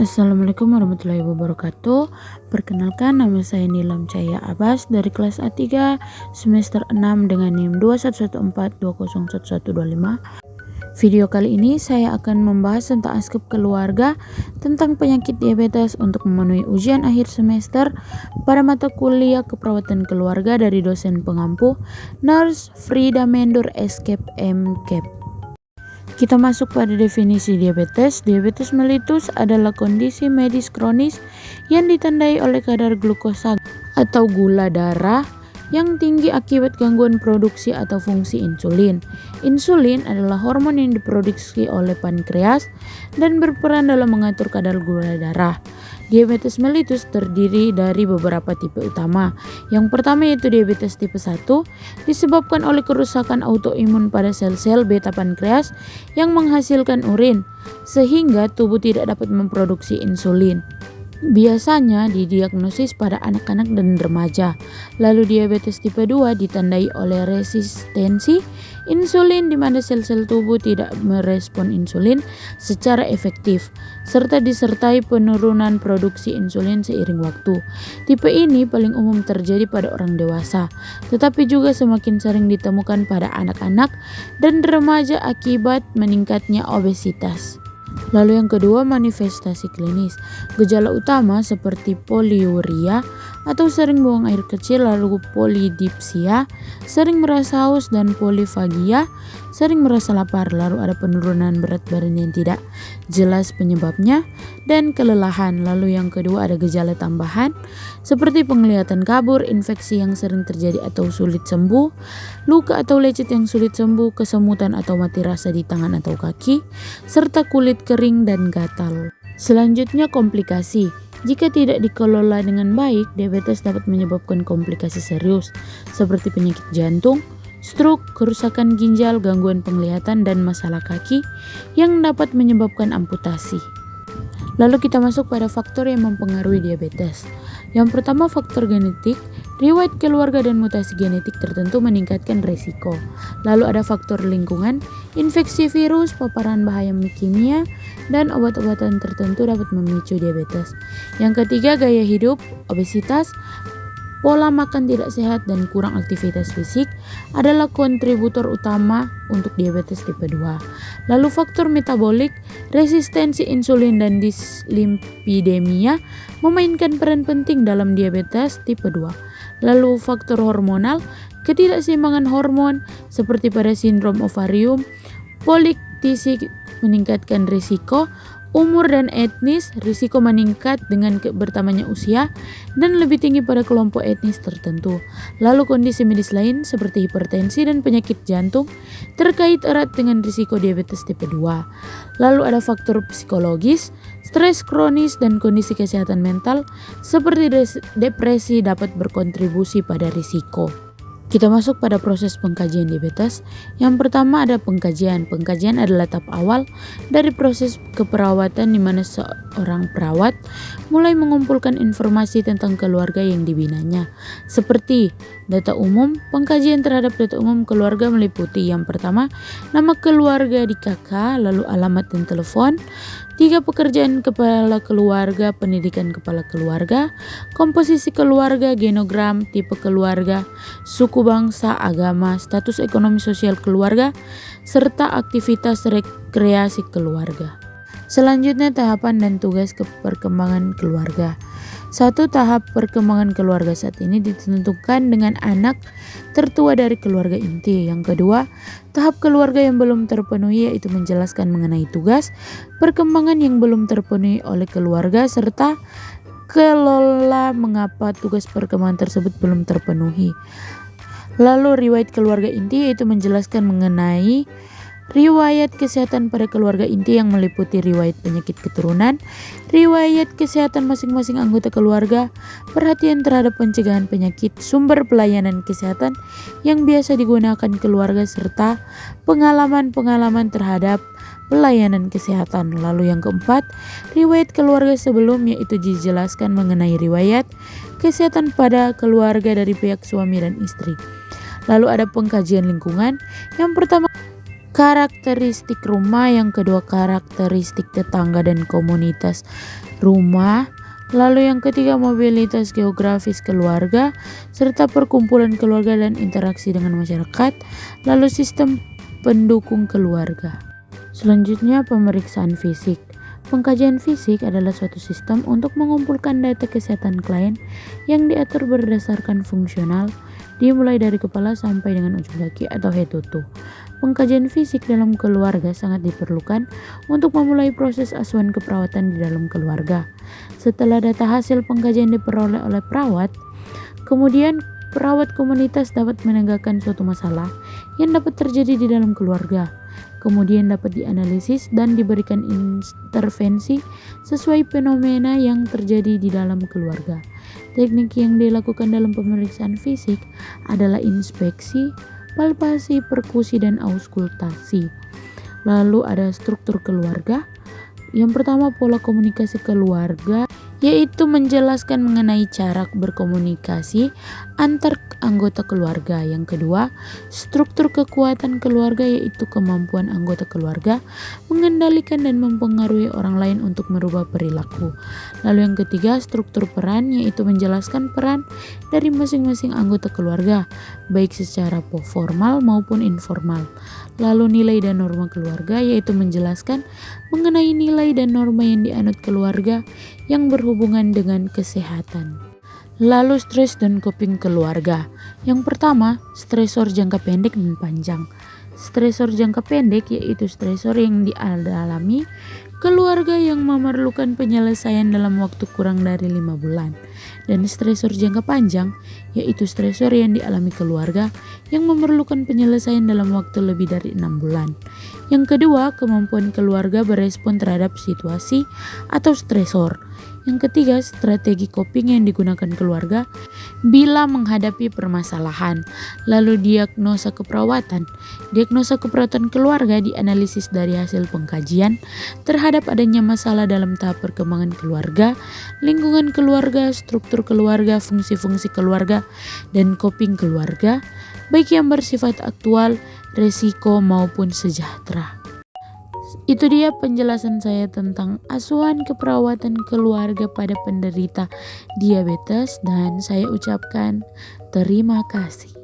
Assalamualaikum warahmatullahi wabarakatuh. Perkenalkan, nama saya Nilam Cahaya Abbas dari kelas A3 semester 6 dengan NIM 2114201125. Video kali ini saya akan membahas tentang askep keluarga tentang penyakit diabetes untuk memenuhi ujian akhir semester pada mata kuliah keperawatan keluarga dari dosen pengampu Nurse Frida Mendur Escape MCAP. Kita masuk pada definisi diabetes. Diabetes mellitus adalah kondisi medis kronis yang ditandai oleh kadar glukosa atau gula darah yang tinggi akibat gangguan produksi atau fungsi insulin. Insulin adalah hormon yang diproduksi oleh pankreas dan berperan dalam mengatur kadar gula darah. Diabetes mellitus terdiri dari beberapa tipe utama. Yang pertama yaitu diabetes tipe 1, disebabkan oleh kerusakan autoimun pada sel-sel beta pankreas yang menghasilkan urin, sehingga tubuh tidak dapat memproduksi insulin. Biasanya didiagnosis pada anak-anak dan remaja. Lalu diabetes tipe 2 ditandai oleh resistensi insulin di mana sel-sel tubuh tidak merespon insulin secara efektif serta disertai penurunan produksi insulin seiring waktu. Tipe ini paling umum terjadi pada orang dewasa, tetapi juga semakin sering ditemukan pada anak-anak dan remaja akibat meningkatnya obesitas. Lalu yang kedua, manifestasi klinis. Gejala utama seperti poliuria atau sering buang air kecil, lalu polidipsia, sering merasa haus, dan polifagia, sering merasa lapar. Lalu ada penurunan berat badan yang tidak jelas penyebabnya dan kelelahan. Lalu yang kedua ada gejala tambahan seperti penglihatan kabur, infeksi yang sering terjadi atau sulit sembuh, luka atau lecet yang sulit sembuh, kesemutan atau mati rasa di tangan atau kaki, serta kulit kering dan gatal. Selanjutnya komplikasi. Jika tidak dikelola dengan baik, diabetes dapat menyebabkan komplikasi serius seperti penyakit jantung, stroke, kerusakan ginjal, gangguan penglihatan, dan masalah kaki yang dapat menyebabkan amputasi. Lalu kita masuk pada faktor yang mempengaruhi diabetes. Yang pertama, faktor genetik. Riwayat keluarga dan mutasi genetik tertentu meningkatkan risiko. Lalu ada faktor lingkungan, infeksi virus, paparan bahaya kimia, dan obat-obatan tertentu dapat memicu diabetes. Yang ketiga, gaya hidup, obesitas, pola makan tidak sehat, dan kurang aktivitas fisik adalah kontributor utama untuk diabetes tipe 2. Lalu faktor metabolik, resistensi insulin, dan dislipidemia memainkan peran penting dalam diabetes tipe 2. Lalu faktor hormonal, ketidakseimbangan hormon seperti pada sindrom ovarium polikistik meningkatkan risiko. Umur dan etnis, risiko meningkat dengan bertambahnya usia dan lebih tinggi pada kelompok etnis tertentu. Lalu kondisi medis lain seperti hipertensi dan penyakit jantung terkait erat dengan risiko diabetes tipe 2. Lalu ada faktor psikologis, stres kronis, dan kondisi kesehatan mental seperti depresi dapat berkontribusi pada risiko. Kita masuk pada proses pengkajian diabetes. Yang pertama ada pengkajian. Pengkajian adalah tahap awal dari proses keperawatan di mana seorang perawat mulai mengumpulkan informasi tentang keluarga yang dibinanya. Seperti data umum, pengkajian terhadap data umum keluarga meliputi yang pertama, nama keluarga di KK, lalu alamat dan telepon. 3. Pekerjaan kepala keluarga, pendidikan kepala keluarga, komposisi keluarga, genogram, tipe keluarga, suku bangsa, agama, status ekonomi sosial keluarga, serta aktivitas rekreasi keluarga. Selanjutnya tahapan dan tugas perkembangan keluarga. 1. Tahap perkembangan keluarga saat ini ditentukan dengan anak tertua dari keluarga inti. Yang kedua, tahap keluarga yang belum terpenuhi yaitu menjelaskan mengenai tugas perkembangan yang belum terpenuhi oleh keluarga serta kelola mengapa tugas perkembangan tersebut belum terpenuhi. Lalu riwayat keluarga inti yaitu menjelaskan mengenai riwayat kesehatan pada keluarga inti yang meliputi riwayat penyakit keturunan, riwayat kesehatan masing-masing anggota keluarga, perhatian terhadap pencegahan penyakit, sumber pelayanan kesehatan yang biasa digunakan keluarga, serta pengalaman-pengalaman terhadap pelayanan kesehatan. Lalu yang keempat, riwayat keluarga sebelum yaitu dijelaskan mengenai riwayat kesehatan pada keluarga dari pihak suami dan istri. Lalu ada pengkajian lingkungan. Yang pertama karakteristik rumah, yang kedua karakteristik tetangga dan komunitas rumah, lalu yang ketiga mobilitas geografis keluarga, serta perkumpulan keluarga dan interaksi dengan masyarakat, lalu sistem pendukung keluarga. Selanjutnya pemeriksaan fisik. Pengkajian fisik adalah suatu sistem untuk mengumpulkan data kesehatan klien yang diatur berdasarkan fungsional, dimulai dari kepala sampai dengan ujung kaki atau head to toe. Pengkajian fisik dalam keluarga sangat diperlukan untuk memulai proses asuhan keperawatan di dalam keluarga. Setelah data hasil pengkajian diperoleh oleh perawat, kemudian perawat komunitas dapat menegakkan suatu masalah yang dapat terjadi di dalam keluarga. Kemudian dapat dianalisis dan diberikan intervensi sesuai fenomena yang terjadi di dalam keluarga. Teknik yang dilakukan dalam pemeriksaan fisik adalah inspeksi, palpasi, perkusi, dan auskultasi. Lalu ada struktur keluarga. Yang pertama, pola komunikasi keluarga, yaitu menjelaskan mengenai cara berkomunikasi antar anggota keluarga. Yang kedua, struktur kekuatan keluarga, yaitu kemampuan anggota keluarga mengendalikan dan mempengaruhi orang lain untuk merubah perilaku. Lalu yang ketiga, struktur peran, yaitu menjelaskan peran dari masing-masing anggota keluarga, baik secara formal maupun informal. Lalu nilai dan norma keluarga, yaitu menjelaskan mengenai nilai dan norma yang dianut keluarga yang berhubungan dengan kesehatan. Lalu stres dan coping keluarga. Yang pertama, stresor jangka pendek dan panjang. Stresor jangka pendek yaitu stresor yang dialami keluarga yang memerlukan penyelesaian dalam waktu kurang dari 5 bulan. Dan stresor jangka panjang yaitu stresor yang dialami keluarga yang memerlukan penyelesaian dalam waktu lebih dari 6 bulan. Yang kedua, kemampuan keluarga berespon terhadap situasi atau stresor. Yang ketiga, strategi coping yang digunakan keluarga bila menghadapi permasalahan. Lalu diagnosa keperawatan. Diagnosa keperawatan keluarga dianalisis dari hasil pengkajian terhadap adanya masalah dalam tahap perkembangan keluarga, lingkungan keluarga, struktur keluarga, fungsi-fungsi keluarga, dan coping keluarga, baik yang bersifat aktual, resiko, maupun sejahtera. Itu dia penjelasan saya tentang asuhan keperawatan keluarga pada penderita diabetes, dan saya ucapkan terima kasih.